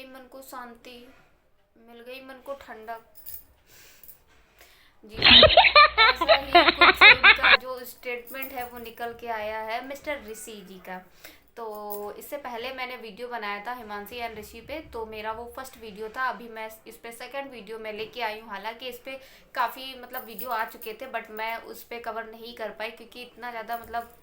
मन को शांति, मिल गई मन को ठंडक। जी हाँ, ऐसा ही कुछ इनका जो स्टेटमेंट है वो निकल के आया है मिस्टर ऋषि जी का। तो इससे पहले मैंने वीडियो बनाया था हिमांशी एंड ऋषि पे, तो मेरा वो फर्स्ट वीडियो था। अभी मैं इस पे सेकंड वीडियो में लेके आई हूँ। हालांकि इस पे काफ़ी मतलब वीडियो आ चुके थे, बट मैं उस पे कवर नहीं कर पाई क्योंकि इतना ज़्यादा मतलब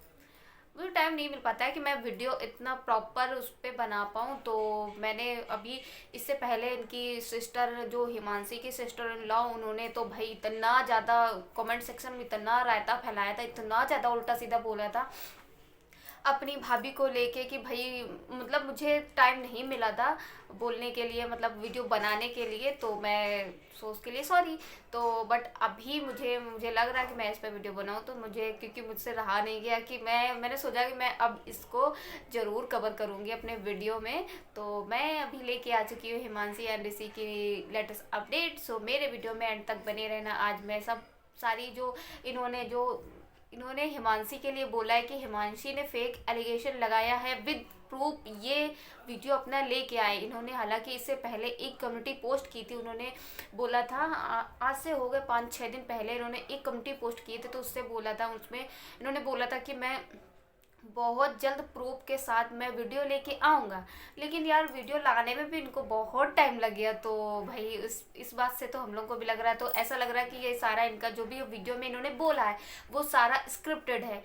मुझे टाइम नहीं मिल पाता है कि मैं वीडियो इतना प्रॉपर उस पर बना पाऊँ। तो मैंने अभी इससे पहले इनकी सिस्टर जो हिमांशी की सिस्टर इन लॉ, उन्होंने तो भाई इतना ज़्यादा कमेंट सेक्शन में इतना रायता फैलाया था, इतना ज़्यादा उल्टा सीधा बोला था अपनी भाभी को लेके कि भाई मतलब मुझे टाइम नहीं मिला था बोलने के लिए, मतलब वीडियो बनाने के लिए, तो मैं सो उसके लिए सॉरी। तो बट अभी मुझे मुझे लग रहा है कि मैं इस पर वीडियो बनाऊँ, तो मुझे क्योंकि मुझसे रहा नहीं गया कि मैंने सोचा कि मैं अब इसको ज़रूर कवर करूँगी अपने वीडियो में। तो मैं अभी लेके आ चुकी हूँ हिमांशी एंड ऋषि की लेटेस्ट अपडेट। सो मेरे वीडियो में एंड तक बने रहना। आज मैं सब सारी जो इन्होंने हिमांशी के लिए बोला है कि हिमांशी ने फेक एलिगेशन लगाया है विद प्रूफ, ये वीडियो अपना लेके आए इन्होंने। हालांकि इससे पहले एक कम्युनिटी पोस्ट की थी, उन्होंने बोला था आज से हो गए 5-6 दिन पहले इन्होंने एक कम्युनिटी पोस्ट किए थे, तो उससे बोला था, उसमें इन्होंने बोला था कि मैं बहुत जल्द प्रूफ के साथ मैं वीडियो लेके आऊँगा। लेकिन यार वीडियो लाने में भी इनको बहुत टाइम लग गया। तो भाई इस बात से तो हम लोग को भी लग रहा है, तो ऐसा लग रहा है कि ये सारा इनका जो भी वीडियो में इन्होंने बोला है वो सारा स्क्रिप्टेड है।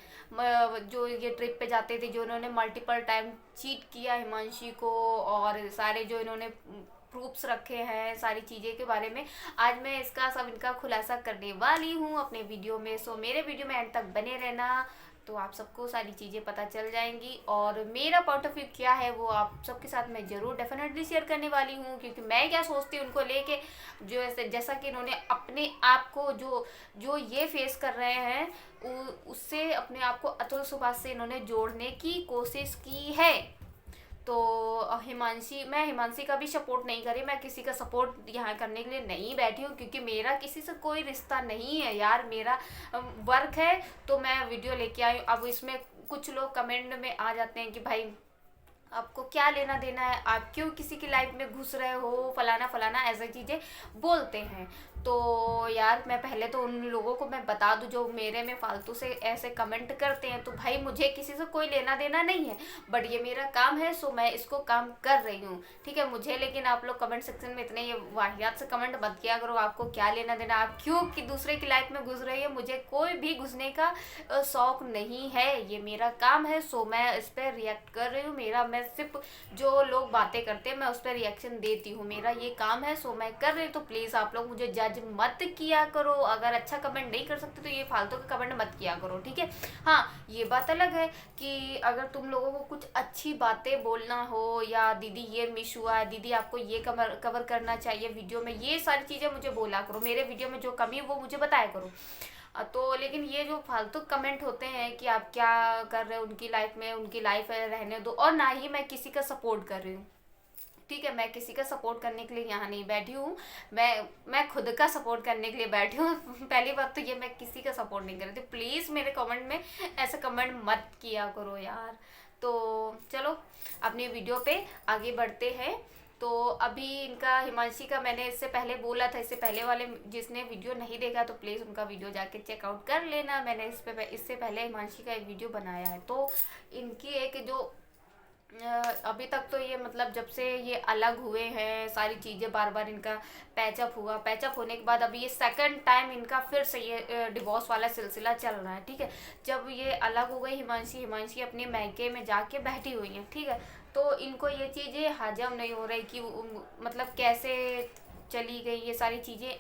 जो ये ट्रिप पे जाते थे, जो इन्होंने मल्टीपल टाइम चीट किया हिमांशी को, और सारे जो इन्होंने प्रूफ्स रखे हैं सारी चीज़ें के बारे में, आज मैं इसका सब इनका खुलासा करने वाली हूँ अपने वीडियो में। सो मेरे वीडियो में एंड तक बने रहना, तो आप सबको सारी चीज़ें पता चल जाएंगी, और मेरा पॉइंट ऑफ व्यू क्या है वो आप सबके साथ मैं ज़रूर डेफिनेटली शेयर करने वाली हूँ। क्योंकि मैं क्या सोचती हूँ उनको लेके, जो ऐसे जैसा कि इन्होंने अपने आप को जो जो ये फेस कर रहे हैं उससे अपने आप को अतुल सुभाष से इन्होंने जोड़ने की कोशिश की है। तो मैं हिमांशी का भी सपोर्ट नहीं करी, मैं किसी का सपोर्ट यहाँ करने के लिए नहीं बैठी हूँ, क्योंकि मेरा किसी से कोई रिश्ता नहीं है यार। मेरा वर्क है, तो मैं वीडियो लेके आई हूँ। अब इसमें कुछ लोग कमेंट में आ जाते हैं कि भाई आपको क्या लेना देना है, आप क्यों किसी की लाइफ में घुस रहे हो, फलाना फलाना ऐसी चीज़ें बोलते हैं। तो यार मैं पहले तो उन लोगों को मैं बता दूं जो मेरे में फालतू से ऐसे कमेंट करते हैं, तो भाई मुझे किसी से कोई लेना देना नहीं है, बट ये मेरा काम है, सो मैं इसको काम कर रही हूँ, ठीक है मुझे। लेकिन आप लोग कमेंट सेक्शन में इतने ये वाहियात से कमेंट मत किया करो, आपको क्या लेना देना, आप क्यों कि दूसरे की लाइफ में घुस रही है, मुझे कोई भी घुसने का शौक नहीं है, ये मेरा काम है। सो मैं इस पर रिएक्ट कर रही हूँ। मैं सिर्फ जो लोग बातें करते हैं मैं उस पर रिएक्शन देती हूँ, मेरा ये काम है, सो मैं कर रही हूँ। तो प्लीज़ आप लोग मुझे जज मत किया करो, अगर अच्छा कमेंट नहीं कर सकते तो ये फालतू का कमेंट मत किया करो, ठीक है। हाँ, ये बात अलग है कि अगर तुम लोगों को कुछ अच्छी बातें बोलना हो, या दीदी ये मिस हुआ है, दीदी आपको ये कवर करना चाहिए वीडियो में, ये सारी चीज़ें मुझे बोला करो, मेरे वीडियो में जो कमी है वो मुझे बताया करो। तो लेकिन ये जो फालतू कमेंट होते हैं कि आप क्या कर रहे हो उनकी लाइफ में, उनकी लाइफ है रहने दो, और ना ही मैं किसी का सपोर्ट कर रही हूँ, ठीक है। मैं किसी का सपोर्ट करने के लिए यहाँ नहीं बैठी हूँ, मैं खुद का सपोर्ट करने के लिए बैठी हूँ। पहली बात तो ये, मैं किसी का सपोर्ट नहीं कर रही थी। प्लीज़ मेरे कमेंट में ऐसा कमेंट मत किया करो यार। तो चलो अपनी वीडियो पे आगे बढ़ते हैं। तो अभी इनका हिमांशी का मैंने इससे पहले बोला था, इससे पहले वाले जिसने वीडियो नहीं देखा तो प्लीज़ उनका वीडियो जाके चेकआउट कर लेना। मैंने इससे पहले हिमांशी का एक वीडियो बनाया है। तो इनकी एक जो अभी तक तो ये मतलब जब से ये अलग हुए हैं सारी चीज़ें बार बार इनका पैचअप हुआ, पैचअप होने के बाद अभी ये सेकंड टाइम इनका फिर से ये डिवोर्स वाला सिलसिला चल रहा है, ठीक है। जब ये अलग हो गई हिमांशी अपने मैके में जाके बैठी हुई है, ठीक है। तो इनको ये चीज़ें हजम नहीं हो रही कि मतलब कैसे चली गई ये सारी चीज़ें,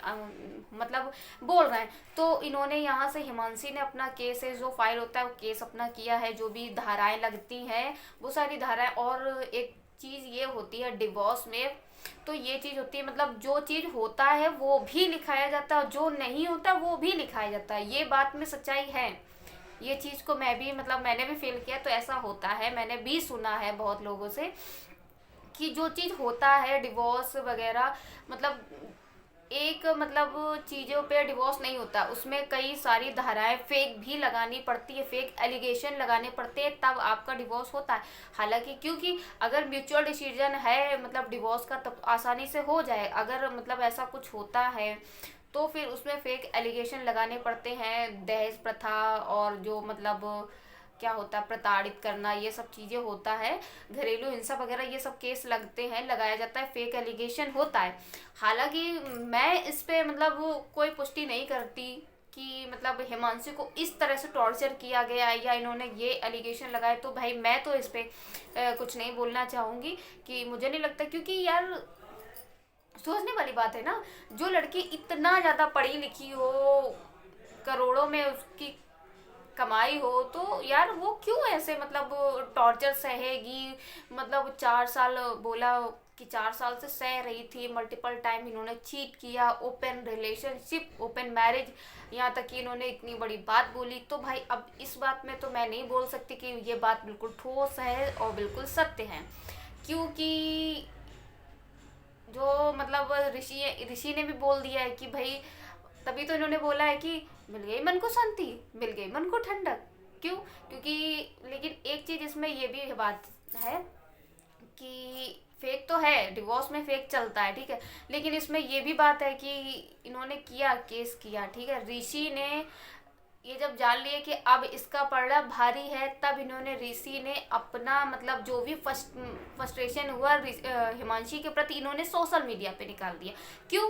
मतलब बोल रहे हैं। तो इन्होंने यहाँ से हिमांशी ने अपना केस है जो फाइल होता है वो केस अपना किया है, जो भी धाराएं लगती हैं वो सारी धाराएं। और एक चीज़ ये होती है डिवोर्स में, तो ये चीज़ होती है मतलब जो चीज़ होता है वो भी लिखाया जाता है और जो नहीं होता वो भी लिखाया जाता है, ये बात में सच्चाई है। ये चीज़ को मैं भी मतलब मैंने भी फील किया, तो ऐसा होता है, मैंने भी सुना है बहुत लोगों से कि जो चीज़ होता है डिवोर्स वगैरह, मतलब एक मतलब चीज़ों पे डिवोर्स नहीं होता, उसमें कई सारी धाराएं फेक भी लगानी पड़ती है, फेक एलिगेशन लगाने पड़ते हैं, तब आपका डिवोर्स होता है। हालांकि क्योंकि अगर म्यूचुअल डिसीजन है मतलब डिवोर्स का, तब आसानी से हो जाए। अगर मतलब ऐसा कुछ होता है तो फिर उसमें फेक एलिगेशन लगाने पड़ते हैं, दहेज प्रथा और जो मतलब क्या होता है प्रताड़ित करना, ये सब चीज़ें होता है, घरेलू हिंसा वगैरह ये सब केस लगते हैं, लगाया जाता है, फेक एलिगेशन होता है। हालांकि मैं इस पे मतलब कोई पुष्टि नहीं करती कि मतलब हिमांशु को इस तरह से टॉर्चर किया गया या इन्होंने ये एलिगेशन लगाए, तो भाई मैं तो इस पे कुछ नहीं बोलना चाहूँगी कि मुझे नहीं लगता। क्योंकि यार सोचने वाली बात है ना, जो लड़की इतना ज़्यादा पढ़ी लिखी हो, करोड़ों में उसकी कमाई हो, तो यार वो क्यों ऐसे मतलब टॉर्चर सहेगी। मतलब 4 साल बोला कि 4 साल से सह रही थी, मल्टीपल टाइम इन्होंने चीट किया, ओपन रिलेशनशिप, ओपन मैरिज, यहाँ तक कि इन्होंने इतनी बड़ी बात बोली। तो भाई अब इस बात में तो मैं नहीं बोल सकती कि ये बात बिल्कुल ठोस है और बिल्कुल सत्य है। क्योंकि जो मतलब ऋषि ने भी बोल दिया है कि भाई, तभी तो इन्होंने बोला है कि मिल गई मन को शांति, मिल गई मन को ठंडक। क्यों? क्योंकि लेकिन एक चीज इसमें ये भी बात है कि फेक तो है, डिवोर्स में फेक चलता है, ठीक है, लेकिन इसमें ये भी बात है कि इन्होंने किया, केस किया, ठीक है। ऋषि ने ये जब जान लिया कि अब इसका पलड़ा भारी है, तब इन्होंने ऋषि ने अपना मतलब जो भी फ्रस्ट्रेशन हुआ हिमांशी के प्रति, इन्होंने सोशल मीडिया पे निकाल दिया। क्यों?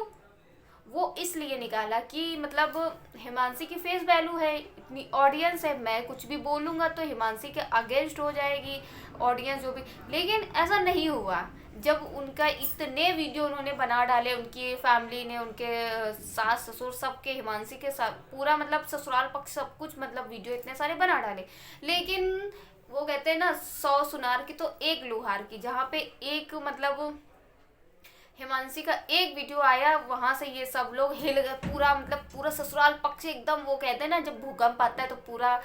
वो इसलिए निकाला कि मतलब हिमांशी की फेस वैल्यू है, इतनी ऑडियंस है, मैं कुछ भी बोलूँगा तो हिमांशी के अगेंस्ट हो जाएगी ऑडियंस जो भी। लेकिन ऐसा नहीं हुआ। जब उनका इतने वीडियो उन्होंने बना डाले, उनकी फैमिली ने, उनके सास ससुर सबके, हिमांशी के साथ पूरा मतलब ससुराल पक्ष सब कुछ, मतलब वीडियो इतने सारे बना डाले, लेकिन वो कहते हैं ना 100 सुनार की तो एक लुहार की। जहाँ पे एक मतलब हिमांशी का एक वीडियो आया, वहां से ये सब लोग हिल गए, पूरा मतलब पूरा ससुराल पक्ष एकदम, वो कहते हैं ना जब भूकंप आता है तो पूरा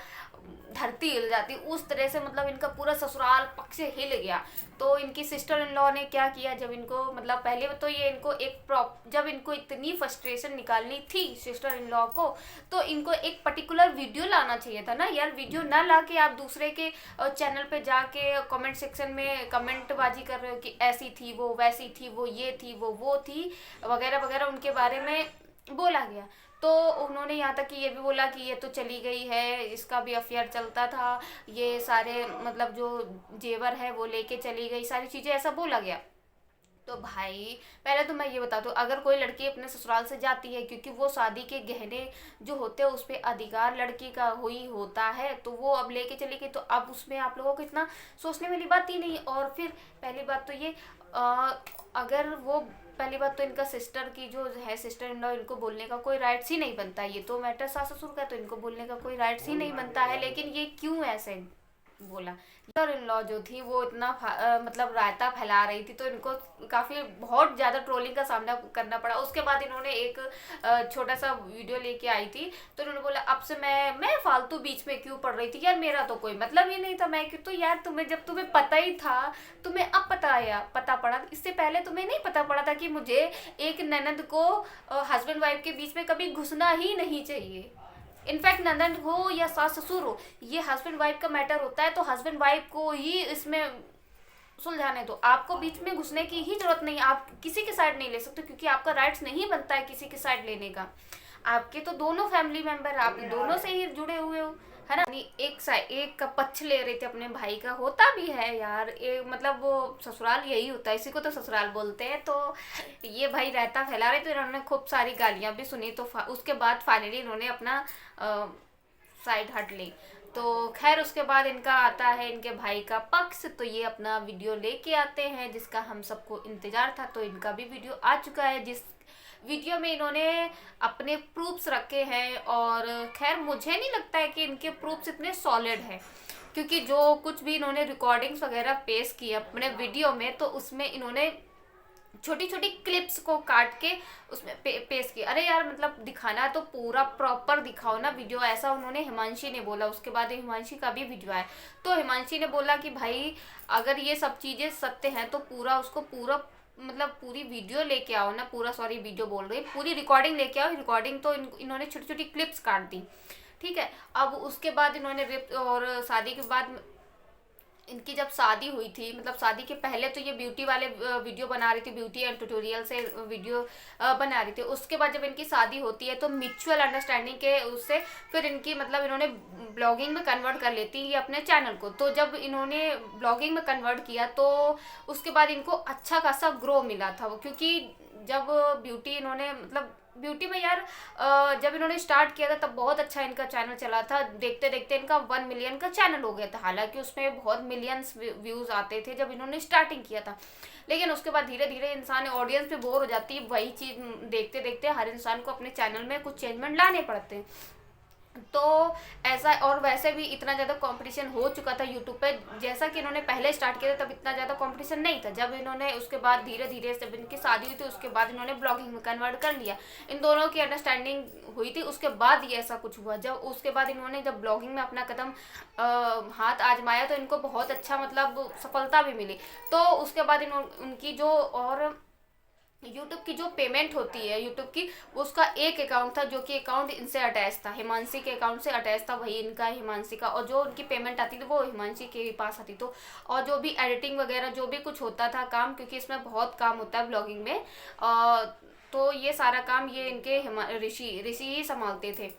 धरती हिल जाती, उस तरह से मतलब इनका पूरा ससुराल पक्ष हिल गया। तो इनकी सिस्टर इन लॉ ने क्या किया, जब इनको मतलब पहले तो ये इनको एक जब इनको इतनी फ्रस्ट्रेशन निकालनी थी सिस्टर इन लॉ को, तो इनको एक पर्टिकुलर वीडियो लाना चाहिए था ना यार। वीडियो ना ला के आप दूसरे के चैनल पे जाके कमेंट सेक्शन में कमेंट बाजी कर रहे हो कि ऐसी थी वो, वैसी थी वो, ये थी वो थी वगैरह वगैरह, उनके बारे में बोला गया। तो उन्होंने यहाँ तक कि ये भी बोला कि ये तो चली गई है, इसका भी अफेयर चलता था, ये सारे मतलब जो जेवर है वो लेके चली गई, सारी चीज़ें ऐसा बोला गया। तो भाई पहले तो मैं ये बता दूं, अगर कोई लड़की अपने ससुराल से जाती है, क्योंकि वो शादी के गहने जो होते हैं उस पर अधिकार लड़की का हुई होता है, तो वो अब लेके चली गई, तो अब उसमें आप लोगों को इतना सोचने वाली बात ही नहीं। और फिर पहली बात तो ये अगर वो, पहली बात तो इनका सिस्टर की जो है, सिस्टर इन लॉ, इनको बोलने का कोई राइट्स ही नहीं बनता। ये तो मैटर सास ससुर का, तो इनको बोलने का कोई राइट्स ही नहीं बनता है। लेकिन ये क्यों ऐसे बोला? मदर इन लॉ जो थी वो इतना मतलब रायता फैला रही थी, तो इनको काफ़ी बहुत ज़्यादा ट्रोलिंग का सामना करना पड़ा। उसके बाद इन्होंने एक छोटा सा वीडियो लेके आई थी, तो इन्होंने बोला अब से मैं फालतू बीच में क्यों पड़ रही थी यार, मेरा तो कोई मतलब ही नहीं था, मैं क्यों। तो यार तुम्हें, जब तुम्हें पता ही था, तुम्हें अब पता पड़ा, इससे पहले तुम्हें नहीं पता पड़ा था कि मुझे एक ननद को हस्बैंड वाइफ के बीच में कभी घुसना ही नहीं चाहिए। इनफैक्ट नंदन हो या सास ससुर हो, ये हस्बैंड वाइफ का मैटर होता है, तो हस्बैंड वाइफ को ही इसमें सुलझाने दो, आपको बीच में घुसने की ही जरूरत नहीं। आप किसी की साइड नहीं ले सकते, क्योंकि आपका राइट्स नहीं बनता है किसी की साइड लेने का। आपके तो दोनों फैमिली मेंबर, आप दोनों से ही जुड़े हुए हो, है ना। एक साइड, एक का पक्ष ले रहे थे अपने भाई का, होता भी है यार, एक मतलब वो ससुराल यही होता है, इसी को तो ससुराल बोलते हैं। तो ये भाई रहता फैला रहे, तो इन्होंने खूब सारी गालियां भी सुनी, तो उसके बाद फाइनली इन्होंने अपना साइड हट ली। तो खैर उसके बाद इनका आता है इनके भाई का पक्ष, तो ये अपना वीडियो लेके आते हैं जिसका हम सबको इंतजार था। तो इनका भी वीडियो आ चुका है, जिस वीडियो में इन्होंने अपने प्रूफ्स रखे हैं। और खैर मुझे नहीं लगता है कि इनके प्रूफ्स इतने सॉलिड हैं, क्योंकि जो कुछ भी इन्होंने रिकॉर्डिंग्स वगैरह पेश की अपने वीडियो में, तो उसमें इन्होंने छोटी छोटी क्लिप्स को काट के उसमें पेश किया। अरे यार मतलब दिखाना तो पूरा प्रॉपर दिखाओ ना वीडियो, ऐसा उन्होंने हिमांशी ने बोला। उसके बाद हिमांशी का भी वीडियो आया, तो हिमांशी ने बोला कि भाई अगर ये सब चीज़ें सत्य हैं तो पूरा उसको पूरा मतलब पूरी वीडियो लेके आओ ना, पूरा सॉरी वीडियो बोल रही, पूरी रिकॉर्डिंग लेके आओ। रिकॉर्डिंग तो इन्होंने छोटी छोटी क्लिप्स काट दी, ठीक है। अब उसके बाद इन्होंने रिप और शादी के बाद इनकी जब शादी हुई थी, मतलब शादी के पहले तो ये ब्यूटी वाले वीडियो बना रही थी, ब्यूटी एंड ट्यूटोरियल से वीडियो बना रही थी। उसके बाद जब इनकी शादी होती है तो म्यूचुअल अंडरस्टैंडिंग के उससे फिर इनकी मतलब इन्होंने ब्लॉगिंग में कन्वर्ट कर लेती है अपने चैनल को। तो जब इन्होंने ब्लॉगिंग में कन्वर्ट किया तो उसके बाद इनको अच्छा खासा ग्रो मिला था वो, क्योंकि जब ब्यूटी इन्होंने मतलब ब्यूटी में यार जब इन्होंने स्टार्ट किया था तब बहुत अच्छा इनका चैनल चला था। देखते देखते इनका 1 मिलियन का चैनल हो गया था, हालांकि उसमें बहुत मिलियंस व्यूज आते थे जब इन्होंने स्टार्टिंग किया था। लेकिन उसके बाद धीरे धीरे इंसान ऑडियंस पे बोर हो जाती है, वही चीज़ देखते देखते हर इंसान को अपने चैनल में कुछ चेंजमेंट लाने पड़ते हैं। तो ऐसा, और वैसे भी इतना ज़्यादा कंपटीशन हो चुका था यूट्यूब पे। जैसा कि इन्होंने पहले स्टार्ट किया था तब इतना ज़्यादा कंपटीशन नहीं था। जब इन्होंने उसके बाद धीरे धीरे जब इनकी शादी हुई थी उसके बाद इन्होंने ब्लॉगिंग में कन्वर्ट कर लिया। इन दोनों की अंडरस्टैंडिंग हुई थी, उसके बाद ये ऐसा कुछ हुआ। जब उसके बाद इन्होंने जब ब्लॉगिंग में अपना कदम हाथ आजमाया तो इनको बहुत अच्छा मतलब सफलता भी मिली। तो उसके बाद उनकी जो और यूट्यूब की जो पेमेंट होती है यूट्यूब की, उसका एक अकाउंट था जो कि अकाउंट इनसे अटैच था, हिमांशी के अकाउंट से अटैच था, वही इनका हिमांशी का। और जो उनकी पेमेंट आती थी वो हिमांशी के पास आती। तो और जो भी एडिटिंग वगैरह जो भी कुछ होता था काम, क्योंकि इसमें बहुत काम होता है ब्लॉगिंग में, तो ये सारा काम ये इनके ऋषि ऋषि ही संभालते थे।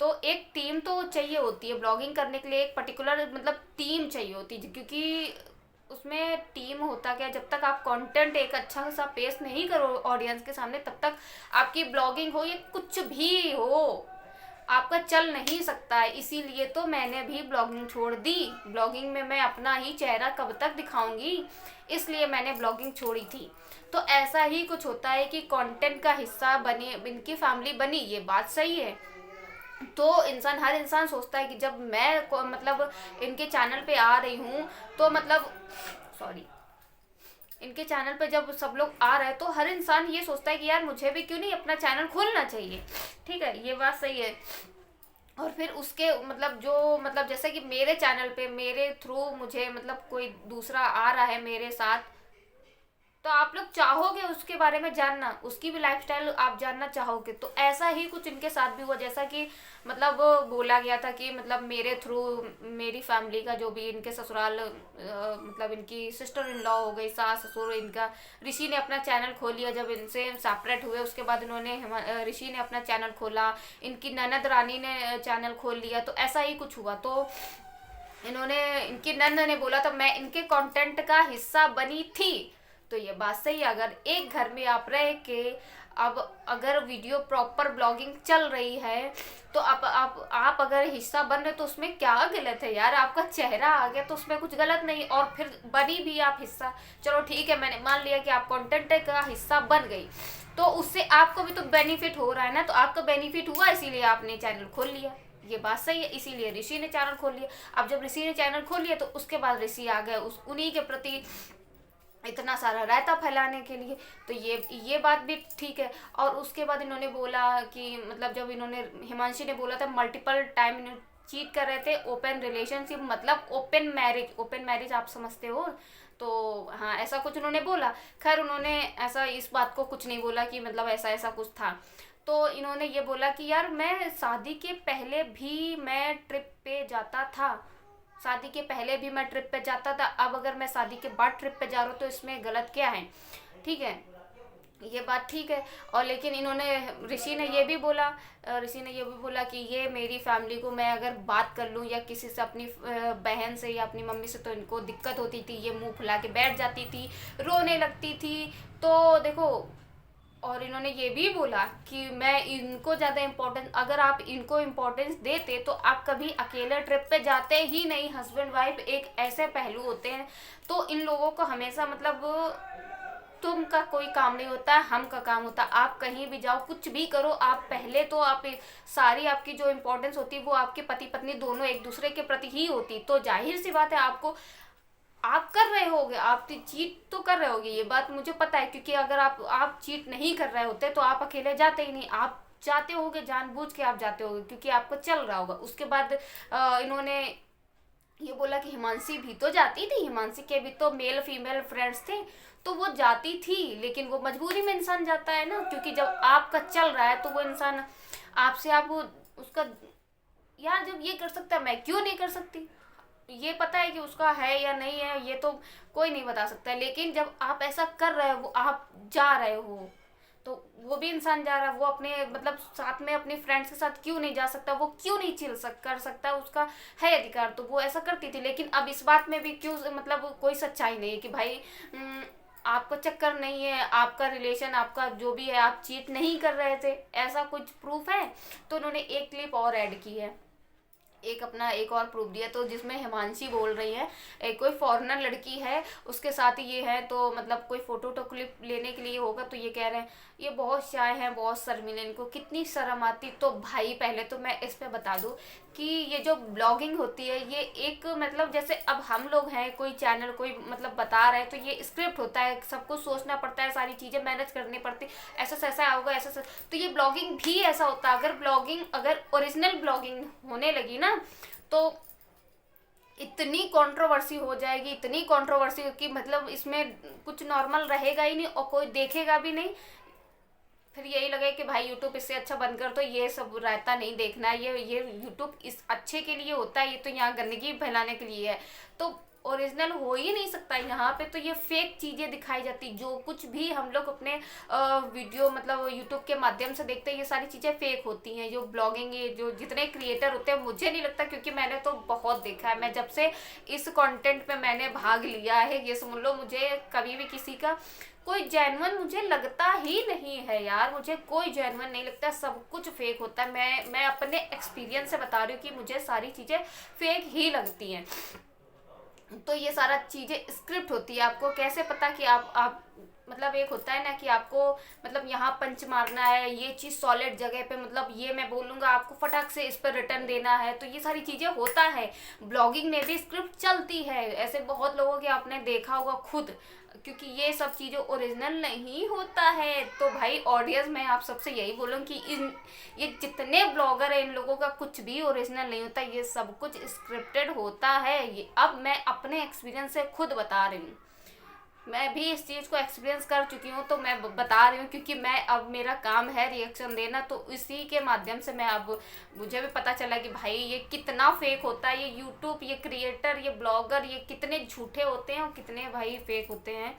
तो एक टीम तो चाहिए होती है ब्लॉगिंग करने के लिए, एक पर्टिकुलर मतलब टीम चाहिए होती है, क्योंकि उसमें टीम होता क्या, जब तक आप कंटेंट एक अच्छा सा पेश नहीं करो ऑडियंस के सामने तब तक आपकी ब्लॉगिंग हो या कुछ भी हो आपका चल नहीं सकता है। इसीलिए तो मैंने भी ब्लॉगिंग छोड़ दी। ब्लॉगिंग में मैं अपना ही चेहरा कब तक दिखाऊंगी, इसलिए मैंने ब्लॉगिंग छोड़ी थी। तो ऐसा ही कुछ होता है कि कंटेंट का हिस्सा बने, इनकी फैमिली बनी, ये बात सही है। तो इंसान, हर इंसान सोचता है कि जब मैं मतलब इनके चैनल पे आ रही हूँ तो मतलब सॉरी इनके चैनल पे जब सब लोग आ रहे हैं तो हर इंसान ये सोचता है कि यार मुझे भी क्यों नहीं अपना चैनल खोलना चाहिए, ठीक है, ये बात सही है। और फिर उसके मतलब जो मतलब जैसे कि मेरे चैनल पे मेरे थ्रू मुझे मतलब कोई दूसरा आ रहा है मेरे साथ, तो आप लोग चाहोगे उसके बारे में जानना, उसकी भी लाइफस्टाइल आप जानना चाहोगे। तो ऐसा ही कुछ इनके साथ भी हुआ, जैसा कि मतलब बोला गया था कि मतलब मेरे थ्रू मेरी फैमिली का जो भी इनके ससुराल मतलब इनकी सिस्टर इन लॉ हो गई, सास ससुर, इनका ऋषि ने अपना चैनल खोल लिया जब इनसे सेपरेट हुए। उसके बाद इन्होंने ऋषि ने अपना चैनल खोला, इनकी ननद रानी ने चैनल खोल लिया। तो ऐसा ही कुछ हुआ। तो इन्होंने, इनकी नंद ने बोला था मैं इनके कंटेंट का हिस्सा बनी थी। तो ये बात सही है, अगर एक घर में आप रह के अब अगर वीडियो प्रॉपर ब्लॉगिंग चल रही है तो आप अगर हिस्सा बन रहे तो उसमें क्या गलत है यार, आपका चेहरा आ गया तो उसमें कुछ गलत नहीं। और फिर बनी भी आप हिस्सा, चलो ठीक है, मैंने मान लिया कि आप कंटेंट का हिस्सा बन गई, तो उससे आपको भी तो बेनिफिट हो रहा है ना। तो आपका बेनिफिट हुआ इसीलिए आपने चैनल खोल लिया, ये बात सही है, इसीलिए ऋषि ने चैनल खोल लिया। अब जब ऋषि ने चैनल खोल लिया तो उसके बाद ऋषि आ गए उस उन्हीं के प्रति इतना सारा रायता फैलाने के लिए। तो ये बात भी ठीक है। और उसके बाद इन्होंने बोला कि मतलब जब इन्होंने, हिमांशी ने बोला था मल्टीपल टाइम इन्होंने चीट कर रहे थे, ओपन रिलेशनशिप मतलब ओपन मैरिज, ओपन मैरिज आप समझते हो। तो हाँ, ऐसा कुछ उन्होंने बोला। खैर उन्होंने ऐसा इस बात को कुछ नहीं बोला कि मतलब ऐसा ऐसा कुछ था। तो इन्होंने ये बोला कि यार मैं शादी के पहले भी मैं ट्रिप पे जाता था, शादी के पहले भी मैं ट्रिप पे जाता था, अब अगर मैं शादी के बाद ट्रिप पे जा रहा हूँ तो इसमें गलत क्या है, ठीक है, ये बात ठीक है। और लेकिन इन्होंने, ऋषि ने ये भी बोला, ऋषि ने ये भी बोला कि ये मेरी फैमिली को मैं अगर बात कर लूँ या किसी से अपनी बहन से या अपनी मम्मी से तो इनको दिक्कत होती थी, ये मुंह फुला के बैठ जाती थी, रोने लगती थी। तो देखो, और इन्होंने ये भी बोला कि मैं इनको ज़्यादा इम्पोर्टेंस, अगर आप इनको इम्पोर्टेंस देते तो आप कभी अकेले ट्रिप पे जाते ही नहीं। हस्बैंड वाइफ एक ऐसे पहलू होते हैं, तो इन लोगों को हमेशा मतलब तुम का कोई काम नहीं होता, हम का काम होता। आप कहीं भी जाओ, कुछ भी करो, आप पहले तो आप सारी आपकी जो इम्पोर्टेंस होती है वो आपके पति पत्नी दोनों एक दूसरे के प्रति ही होती। तो जाहिर सी बात है आपको, आप कर रहे होगे, आप चीट तो कर रहे होगे, ये बात मुझे पता है। क्योंकि अगर आप चीट नहीं कर रहे होते तो आप अकेले जाते ही नहीं, आप जाते होगे, जानबूझ के आप जाते होगे क्योंकि आपको चल रहा होगा। उसके बाद इन्होंने ये बोला कि हिमांशी भी तो जाती थी, हिमांशी के भी तो मेल फीमेल फ्रेंड्स थे, तो वो जाती थी, लेकिन वो मजबूरी में इंसान जाता है ना, क्योंकि जब आपका चल रहा है तो वो इंसान आपसे आप उसका, यार जब ये कर सकता है मैं क्यों नहीं कर सकती। ये पता है कि उसका है या नहीं है ये तो कोई नहीं बता सकता, लेकिन जब आप ऐसा कर रहे हो, आप जा रहे हो, तो वो भी इंसान जा रहा है, वो अपने मतलब साथ में अपने फ्रेंड्स के साथ क्यों नहीं जा सकता, वो क्यों नहीं कर सकता, उसका है अधिकार, तो वो ऐसा करती थी। लेकिन अब इस बात में भी क्यों मतलब कोई सच्चाई नहीं है कि भाई आपका चक्कर नहीं है, आपका रिलेशन आपका जो भी है, आप चीट नहीं कर रहे थे, ऐसा कुछ प्रूफ है। तो उन्होंने एक क्लिप और ऐड की है, एक अपना एक और प्रूफ दिया, तो जिसमें हिमांशी बोल रही है एक कोई फॉरेनर लड़की है उसके साथ ये है, तो मतलब कोई फोटो तो क्लिप लेने के लिए होगा, तो ये कह रहे हैं ये बहुत शाय हैं, बहुत शर्मिले, इनको कितनी शर्म आती। तो भाई पहले तो मैं इस पे बता दूं कि ये जो ब्लॉगिंग होती है ये एक मतलब जैसे अब हम लोग हैं, कोई चैनल कोई मतलब बता रहे हैं, तो ये स्क्रिप्ट होता है, सब कुछ सोचना पड़ता है, सारी चीज़ें मैनेज करनी पड़ती, ऐसा से ऐसा होगा, ऐसा से, तो ये ब्लॉगिंग भी ऐसा होता है। अगर ब्लॉगिंग अगर ओरिजिनल ब्लॉगिंग होने लगी ना तो इतनी कंट्रोवर्सी हो जाएगी, इतनी कंट्रोवर्सी कि मतलब इसमें कुछ नॉर्मल रहेगा ही नहीं और कोई देखेगा भी नहीं। फिर यही लगे कि भाई यूट्यूब इससे अच्छा बंद कर, तो ये सब रहता नहीं देखना, ये यूट्यूब इस अच्छे के लिए होता है, ये तो यहाँ गंदगी फैलाने के लिए है, तो ओरिजिनल हो ही नहीं सकता यहाँ पे। तो ये फेक चीज़ें दिखाई जाती, जो कुछ भी हम लोग अपने वीडियो मतलब यूट्यूब के माध्यम से देखते हैं, ये सारी चीज़ें फेक होती हैं। जो ब्लॉगिंग ये जो जितने क्रिएटर होते हैं, मुझे नहीं लगता, क्योंकि मैंने तो बहुत देखा है, मैं जब से इस कंटेंट में मैंने भाग लिया है, ये समझ लो, मुझे कभी भी किसी का कोई जेन्युइन मुझे लगता ही नहीं है यार, मुझे कोई जेन्युइन नहीं लगता, सब कुछ फेक होता है। मैं अपने एक्सपीरियंस से बता रही हूँ कि मुझे सारी चीज़ें फेक ही लगती हैं। तो ये सारा चीज़ें स्क्रिप्ट होती है। आपको कैसे पता कि आप मतलब एक होता है ना कि आपको मतलब यहाँ पंच मारना है, ये चीज़ सॉलिड जगह पे, मतलब ये मैं बोलूँगा आपको फटाक से इस पर रिटर्न देना है, तो ये सारी चीज़ें होता है। ब्लॉगिंग में भी स्क्रिप्ट चलती है, ऐसे बहुत लोगों के आपने देखा होगा खुद, क्योंकि ये सब चीज़ें ओरिजिनल नहीं होता है। तो भाई ऑडियंस मैं आप सबसे यही बोलूँ कि इन ये जितने ब्लॉगर हैं इन लोगों का कुछ भी ओरिजिनल नहीं होता, ये सब कुछ स्क्रिप्टेड होता है। ये अब मैं अपने एक्सपीरियंस से खुद बता रही हूँ, मैं भी इस चीज़ को एक्सपीरियंस कर चुकी हूँ, तो मैं बता रही हूँ, क्योंकि मैं अब मेरा काम है रिएक्शन देना, तो इसी के माध्यम से मैं अब मुझे भी पता चला कि भाई ये कितना फेक होता है, ये यूट्यूब, ये क्रिएटर, ये ब्लॉगर, ये कितने झूठे होते हैं और कितने भाई फेक होते हैं।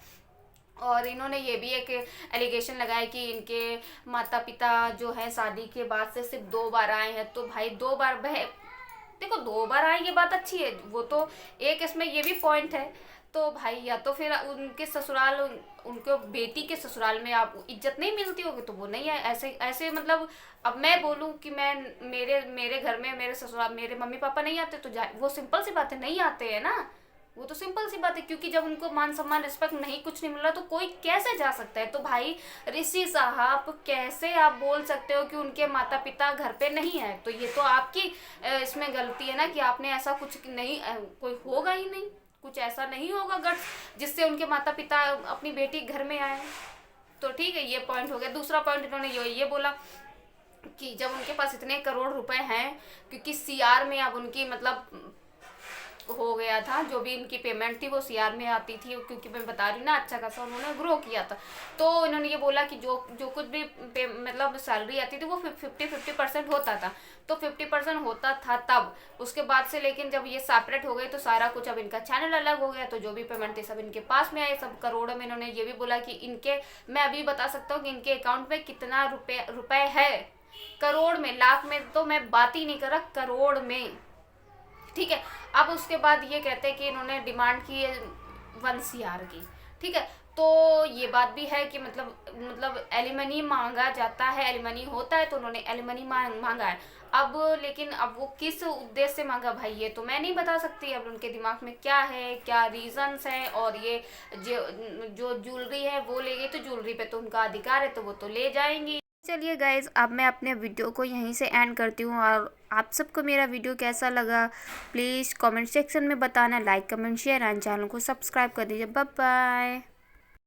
और इन्होंने ये भी एक एलिगेशन लगाया कि इनके माता पिता जो है शादी के बाद से सिर्फ 2 बार आए हैं, तो भाई 2 बार देखो 2 बार आए ये बात अच्छी है, वो तो एक इसमें ये भी पॉइंट है। तो भाई या तो फिर उनके ससुराल उनको बेटी के ससुराल में आप इज्जत नहीं मिलती होगी तो वो नहीं है, ऐसे ऐसे मतलब अब मैं बोलूँ कि मैं मेरे मेरे घर में मेरे ससुराल मेरे मम्मी पापा नहीं आते तो वो सिंपल सी बात है, नहीं आते हैं ना, वो तो सिंपल सी बात है, क्योंकि जब उनको मान सम्मान रिस्पेक्ट नहीं कुछ नहीं मिल रहा तो कोई कैसे जा सकता है। तो भाई ऋषि साहब कैसे आप बोल सकते हो कि उनके माता पिता घर पे नहीं है, तो ये तो आपकी इसमें गलती है ना कि आपने ऐसा कुछ नहीं, कोई होगा ही नहीं, कुछ ऐसा नहीं होगा गट्स जिससे उनके माता पिता अपनी बेटी घर में आए। तो ठीक है, ये पॉइंट हो गया। दूसरा पॉइंट इन्होंने ये बोला कि जब उनके पास इतने करोड़ रुपए हैं, क्योंकि सीआर में अब उनकी मतलब हो गया था, जो भी इनकी पेमेंट थी वो सीआर में आती थी, क्योंकि मैं बता रही हूँ ना अच्छा खासा उन्होंने ग्रो किया था। तो इन्होंने ये बोला कि जो जो कुछ भी मतलब सैलरी आती थी वो 50% होता था, तो 50% होता था तब, उसके बाद से लेकिन जब ये सेपरेट हो गए तो सारा कुछ अब इनका चैनल अलग हो गया, तो जो भी पेमेंट थी सब इनके पास में आए, सब करोड़ों में। इन्होंने ये भी बोला कि इनके, मैं अभी बता सकता हूँ कि इनके अकाउंट में कितना रुपए है, करोड़ में, लाख में तो मैं बात ही नहीं कर रहा, करोड़ में, ठीक है। अब उसके बाद ये कहते हैं कि इन्होंने डिमांड की है 1 CR की, ठीक है। तो ये बात भी है कि मतलब एलिमनी मांगा जाता है, एलिमनी होता है, तो उन्होंने एलिमनी मांगा है। अब लेकिन अब वो किस उद्देश्य से मांगा भाई ये तो मैं नहीं बता सकती, अब उनके दिमाग में क्या है, क्या रीजंस हैं, और ये जो ज्वेलरी है वो ले गई, तो ज्वेलरी पे तो उनका अधिकार है, तो वो तो ले जाएंगी। चलिए गाइज, अब मैं अपने वीडियो को यहीं से एंड करती हूँ, और आप सबको मेरा वीडियो कैसा लगा प्लीज़ कमेंट सेक्शन में बताना, like comment share and channel को सब्सक्राइब कर दीजिए। Bye bye.